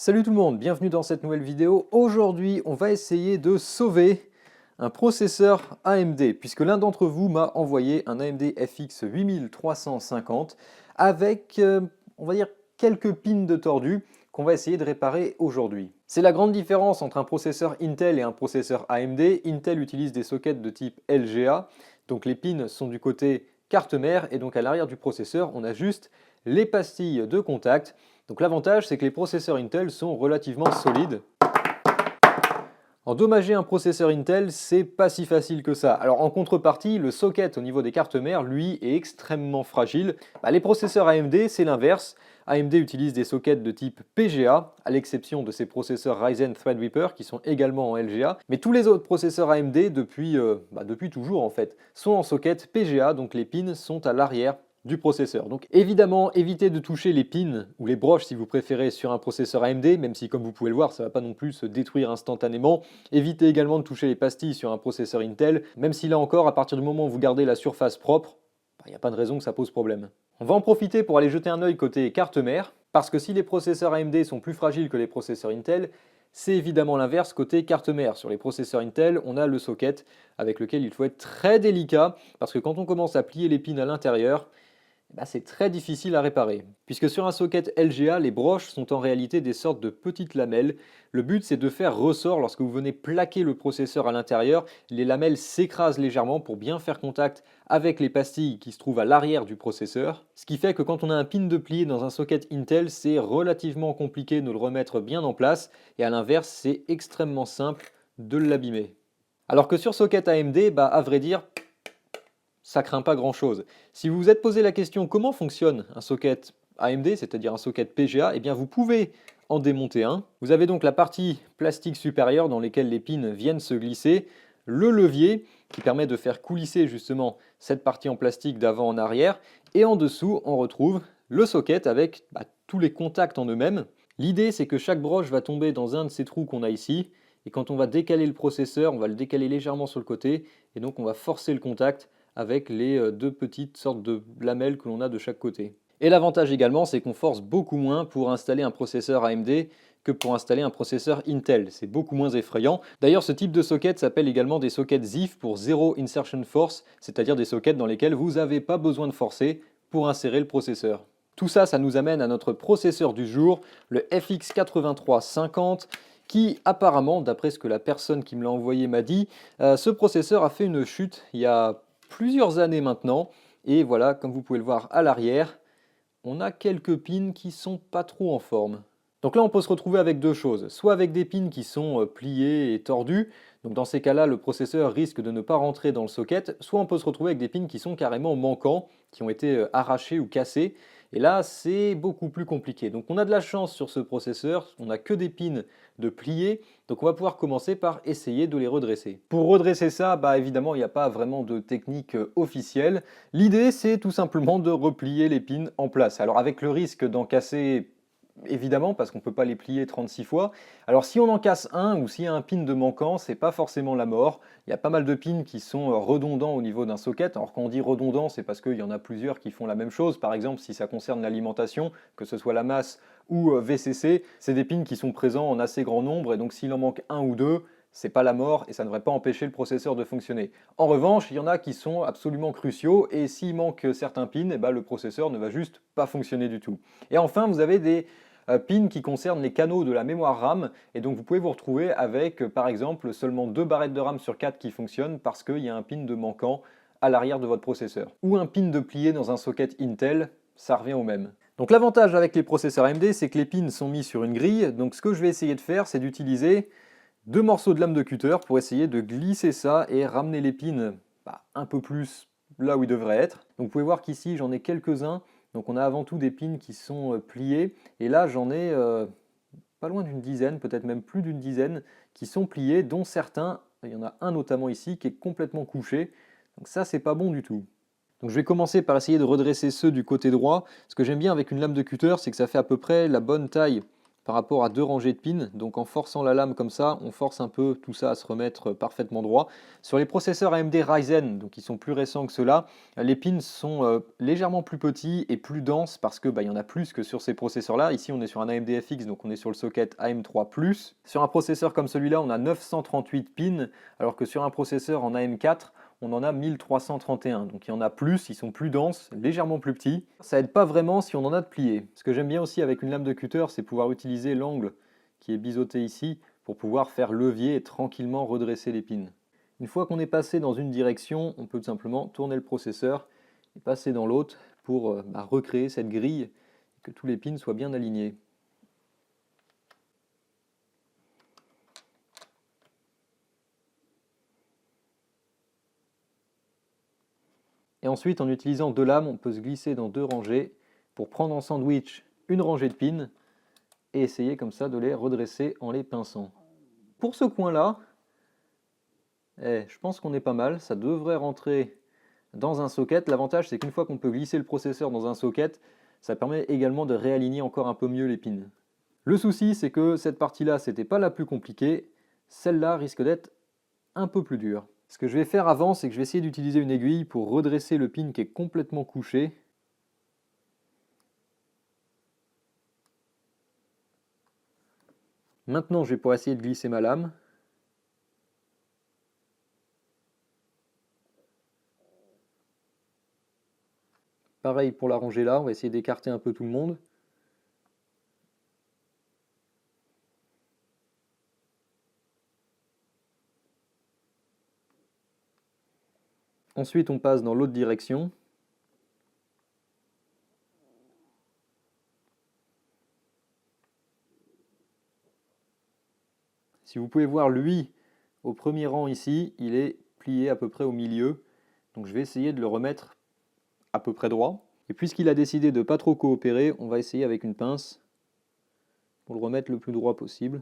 Salut tout le monde, bienvenue dans cette nouvelle vidéo. Aujourd'hui, on va essayer de sauver un processeur AMD, puisque l'un d'entre vous m'a envoyé un AMD FX 8350 avec, on va dire, quelques pins de tordus qu'on va essayer de réparer aujourd'hui. C'est la grande différence entre un processeur Intel et un processeur AMD. Intel utilise des sockets de type LGA, donc les pins sont du côté carte mère, et donc à l'arrière du processeur, on a juste les pastilles de contact. Donc l'avantage, c'est que les processeurs Intel sont relativement solides. Endommager un processeur Intel, c'est pas si facile que ça. Alors en contrepartie, le socket au niveau des cartes mères, lui, est extrêmement fragile. Les processeurs AMD, c'est l'inverse. AMD utilise des sockets de type PGA, à l'exception de ces processeurs Ryzen Threadripper qui sont également en LGA. Mais tous les autres processeurs AMD, depuis toujours en fait, sont en socket PGA, donc les pins sont à l'arrière du processeur. Donc évidemment, évitez de toucher les pins ou les broches si vous préférez sur un processeur AMD, même si comme vous pouvez le voir, ça ne va pas non plus se détruire instantanément. Évitez également de toucher les pastilles sur un processeur Intel, même si là encore, à partir du moment où vous gardez la surface propre, il n'y a pas de raison que ça pose problème. On va en profiter pour aller jeter un œil côté carte mère, parce que si les processeurs AMD sont plus fragiles que les processeurs Intel, c'est évidemment l'inverse côté carte mère. Sur les processeurs Intel, on a le socket avec lequel il faut être très délicat, parce que quand on commence à plier les pins à l'intérieur, c'est très difficile à réparer. Puisque sur un socket LGA, les broches sont en réalité des sortes de petites lamelles. Le but, c'est de faire ressort lorsque vous venez plaquer le processeur à l'intérieur. Les lamelles s'écrasent légèrement pour bien faire contact avec les pastilles qui se trouvent à l'arrière du processeur. Ce qui fait que quand on a un pin de plié dans un socket Intel, c'est relativement compliqué de le remettre bien en place. Et à l'inverse, c'est extrêmement simple de l'abîmer. Alors que sur socket AMD, à vrai dire, ça craint pas grand chose. Si vous vous êtes posé la question comment fonctionne un socket AMD, c'est-à-dire un socket PGA, eh bien vous pouvez en démonter un. Vous avez donc la partie plastique supérieure dans laquelle les pins viennent se glisser, le levier qui permet de faire coulisser justement cette partie en plastique d'avant en arrière, et en dessous on retrouve le socket avec tous les contacts en eux-mêmes. L'idée c'est que chaque broche va tomber dans un de ces trous qu'on a ici, et quand on va décaler le processeur, on va le décaler légèrement sur le côté, et donc on va forcer le contact avec les deux petites sortes de lamelles que l'on a de chaque côté. Et l'avantage également, c'est qu'on force beaucoup moins pour installer un processeur AMD que pour installer un processeur Intel. C'est beaucoup moins effrayant. D'ailleurs, ce type de socket s'appelle également des sockets ZIF pour Zero Insertion Force, c'est-à-dire des sockets dans lesquels vous n'avez pas besoin de forcer pour insérer le processeur. Tout ça, ça nous amène à notre processeur du jour, le FX 8350, qui apparemment, d'après ce que la personne qui me l'a envoyé m'a dit, ce processeur a fait une chute il y a plusieurs années maintenant, et voilà, comme vous pouvez le voir à l'arrière, on a quelques pins qui sont pas trop en forme. Donc là on peut se retrouver avec deux choses, soit avec des pins qui sont pliés et tordus, donc dans ces cas-là le processeur risque de ne pas rentrer dans le socket, soit on peut se retrouver avec des pins qui sont carrément manquants, qui ont été arrachés ou cassés, et là c'est beaucoup plus compliqué. Donc on a de la chance sur ce processeur, on n'a que des pins de pliés, donc on va pouvoir commencer par essayer de les redresser. Pour redresser ça, évidemment il n'y a pas vraiment de technique officielle. L'idée c'est tout simplement de replier les pins en place. Alors avec le risque d'en casser évidemment, parce qu'on ne peut pas les plier 36 fois. Alors si on en casse un ou s'il y a un pin de manquant, c'est pas forcément la mort. Il y a pas mal de pins qui sont redondants au niveau d'un socket. Alors quand on dit redondant, c'est parce qu'il y en a plusieurs qui font la même chose. Par exemple, si ça concerne l'alimentation, que ce soit la masse ou VCC, c'est des pins qui sont présents en assez grand nombre, et donc s'il en manque un ou deux, c'est pas la mort et ça ne devrait pas empêcher le processeur de fonctionner. En revanche, il y en a qui sont absolument cruciaux, et s'il manque certains pins, le processeur ne va juste pas fonctionner du tout. Et enfin, vous avez des pins qui concernent les canaux de la mémoire RAM, et donc vous pouvez vous retrouver avec par exemple seulement 2 barrettes de RAM sur 4 qui fonctionnent parce qu'il y a un pin de manquant à l'arrière de votre processeur. Ou un pin de plié dans un socket Intel, ça revient au même. Donc l'avantage avec les processeurs AMD, c'est que les pins sont mis sur une grille, donc ce que je vais essayer de faire, c'est d'utiliser deux morceaux de lame de cutter pour essayer de glisser ça et ramener les pins un peu plus là où ils devraient être. Donc vous pouvez voir qu'ici j'en ai quelques-uns. Donc on a avant tout des pins qui sont pliés, et là j'en ai pas loin d'une dizaine, peut-être même plus d'une dizaine, qui sont pliés, dont certains, il y en a un notamment ici, qui est complètement couché. Donc ça c'est pas bon du tout. Donc je vais commencer par essayer de redresser ceux du côté droit. Ce que j'aime bien avec une lame de cutter, c'est que ça fait à peu près la bonne taille par rapport à deux rangées de pins. Donc en forçant la lame comme ça, on force un peu tout ça à se remettre parfaitement droit. Sur les processeurs AMD Ryzen, donc qui sont plus récents que ceux-là, les pins sont légèrement plus petits et plus denses parce que il y en a plus que sur ces processeurs-là. Ici, on est sur un AMD FX, donc on est sur le socket AM3+. Sur un processeur comme celui-là, on a 938 pins, alors que sur un processeur en AM4, on en a 1331, donc il y en a plus, ils sont plus denses, légèrement plus petits. Ça aide pas vraiment si on en a de pliés. Ce que j'aime bien aussi avec une lame de cutter, c'est pouvoir utiliser l'angle qui est biseauté ici pour pouvoir faire levier et tranquillement redresser les pins. Une fois qu'on est passé dans une direction, on peut tout simplement tourner le processeur et passer dans l'autre pour recréer cette grille et que tous les pins soient bien alignés. Et ensuite, en utilisant deux lames, on peut se glisser dans deux rangées pour prendre en sandwich une rangée de pins et essayer comme ça de les redresser en les pinçant. Pour ce coin-là, je pense qu'on est pas mal. Ça devrait rentrer dans un socket. L'avantage, c'est qu'une fois qu'on peut glisser le processeur dans un socket, ça permet également de réaligner encore un peu mieux les pins. Le souci, c'est que cette partie-là, c'était pas la plus compliquée. Celle-là risque d'être un peu plus dure. Ce que je vais faire avant, c'est que je vais essayer d'utiliser une aiguille pour redresser le pin qui est complètement couché. Maintenant, je vais pouvoir essayer de glisser ma lame. Pareil pour la rangée là, on va essayer d'écarter un peu tout le monde. Ensuite, on passe dans l'autre direction. Si vous pouvez voir, lui, au premier rang ici, il est plié à peu près au milieu. Donc je vais essayer de le remettre à peu près droit. Et puisqu'il a décidé de ne pas trop coopérer, on va essayer avec une pince pour le remettre le plus droit possible.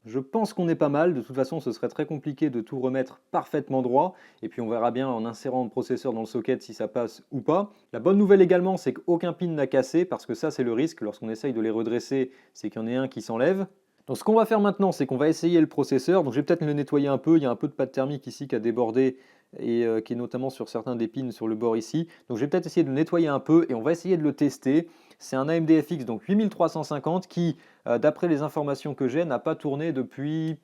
Je pense qu'on est pas mal. De toute façon, ce serait très compliqué de tout remettre parfaitement droit. Et puis on verra bien en insérant le processeur dans le socket si ça passe ou pas. La bonne nouvelle également, c'est qu'aucun pin n'a cassé, parce que ça c'est le risque lorsqu'on essaye de les redresser, c'est qu'il y en ait un qui s'enlève. Donc ce qu'on va faire maintenant, c'est qu'on va essayer le processeur. Donc je vais peut-être le nettoyer un peu. Il y a un peu de pâte thermique ici qui a débordé et qui est notamment sur certains des pins sur le bord ici. Donc je vais peut-être essayer de le nettoyer un peu et on va essayer de le tester. C'est un AMD FX, donc 8350, qui, d'après les informations que j'ai, n'a pas tourné depuis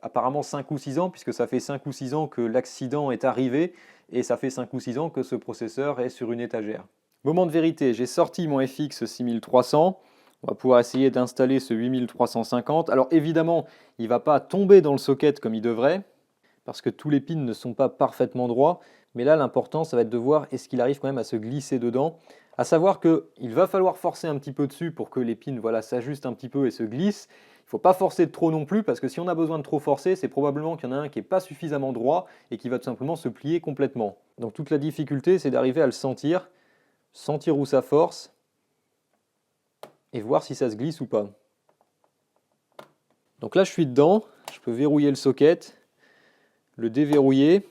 apparemment 5 ou 6 ans, puisque ça fait 5 ou 6 ans que l'accident est arrivé, et ça fait 5 ou 6 ans que ce processeur est sur une étagère. Moment de vérité, j'ai sorti mon FX 6300, on va pouvoir essayer d'installer ce 8350. Alors évidemment, il ne va pas tomber dans le socket comme il devrait, parce que tous les pins ne sont pas parfaitement droits, mais là l'important ça va être de voir est-ce qu'il arrive quand même à se glisser dedans. À savoir qu'il va falloir forcer un petit peu dessus pour que les pins s'ajustent un petit peu et se glissent. Il ne faut pas forcer de trop non plus, parce que si on a besoin de trop forcer, c'est probablement qu'il y en a un qui n'est pas suffisamment droit et qui va tout simplement se plier complètement. Donc toute la difficulté, c'est d'arriver à le sentir où ça force, et voir si ça se glisse ou pas. Donc là je suis dedans, je peux verrouiller le socket, le déverrouiller,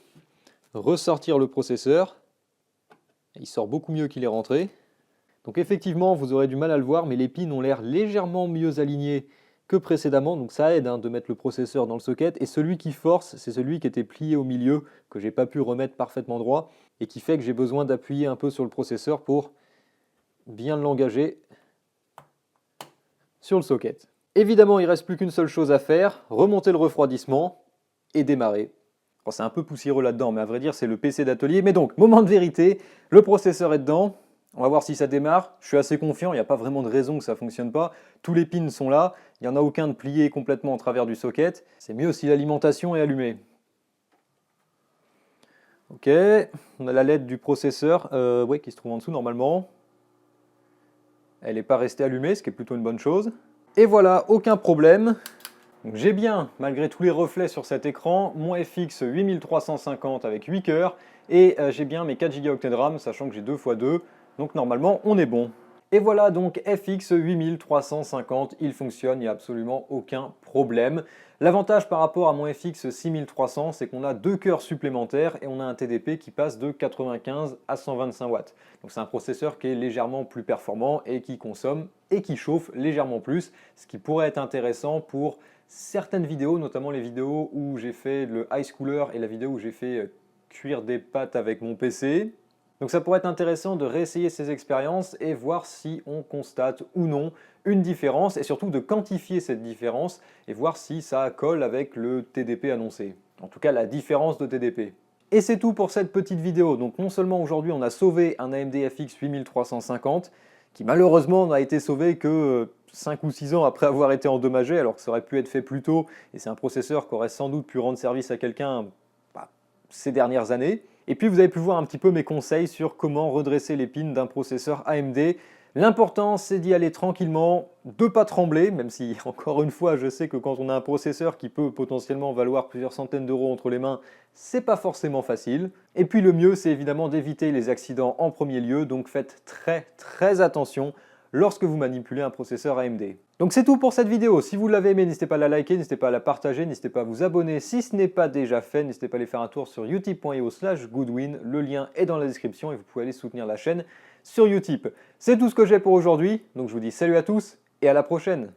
ressortir le processeur. Il sort beaucoup mieux qu'il est rentré. Donc effectivement, vous aurez du mal à le voir, mais les pins ont l'air légèrement mieux alignés que précédemment, donc ça aide de mettre le processeur dans le socket. Et celui qui force, c'est celui qui était plié au milieu, que j'ai pas pu remettre parfaitement droit, et qui fait que j'ai besoin d'appuyer un peu sur le processeur pour bien l'engager sur le socket. Évidemment, il ne reste plus qu'une seule chose à faire, remonter le refroidissement et démarrer. Bon, c'est un peu poussiéreux là-dedans, mais à vrai dire, c'est le PC d'atelier. Mais donc, moment de vérité, le processeur est dedans. On va voir si ça démarre. Je suis assez confiant, il n'y a pas vraiment de raison que ça ne fonctionne pas. Tous les pins sont là, il n'y en a aucun de plié complètement en travers du socket. C'est mieux si l'alimentation est allumée. Ok, on a la LED du processeur qui se trouve en dessous normalement. Elle n'est pas restée allumée, ce qui est plutôt une bonne chose. Et voilà, aucun problème. J'ai bien, malgré tous les reflets sur cet écran, mon FX 8350 avec 8 cœurs et j'ai bien mes 4 Go de RAM, sachant que j'ai 2 x 2, donc normalement on est bon. Et voilà donc FX 8350, il fonctionne, il n'y a absolument aucun problème. L'avantage par rapport à mon FX 6300, c'est qu'on a deux cœurs supplémentaires et on a un TDP qui passe de 95 à 125 watts. Donc c'est un processeur qui est légèrement plus performant et qui consomme et qui chauffe légèrement plus, ce qui pourrait être intéressant pour certaines vidéos, notamment les vidéos où j'ai fait le ice cooler et la vidéo où j'ai fait cuire des pâtes avec mon PC. Donc ça pourrait être intéressant de réessayer ces expériences et voir si on constate ou non une différence et surtout de quantifier cette différence et voir si ça colle avec le TDP annoncé. En tout cas la différence de TDP. Et c'est tout pour cette petite vidéo. Donc non seulement aujourd'hui on a sauvé un AMD FX 8350 qui malheureusement n'a été sauvé que 5 ou 6 ans après avoir été endommagé alors que ça aurait pu être fait plus tôt et c'est un processeur qui aurait sans doute pu rendre service à quelqu'un ces dernières années. Et puis vous avez pu voir un petit peu mes conseils sur comment redresser l'épine d'un processeur AMD. L'important c'est d'y aller tranquillement, de ne pas trembler, même si encore une fois je sais que quand on a un processeur qui peut potentiellement valoir plusieurs centaines d'euros entre les mains, c'est pas forcément facile. Et puis le mieux c'est évidemment d'éviter les accidents en premier lieu, donc faites très attention lorsque vous manipulez un processeur AMD. Donc c'est tout pour cette vidéo. Si vous l'avez aimé, n'hésitez pas à la liker, n'hésitez pas à la partager, n'hésitez pas à vous abonner si ce n'est pas déjà fait, n'hésitez pas à aller faire un tour sur utip.io/goodwin, le lien est dans la description et vous pouvez aller soutenir la chaîne sur Utip. C'est tout ce que j'ai pour aujourd'hui, donc je vous dis salut à tous et à la prochaine.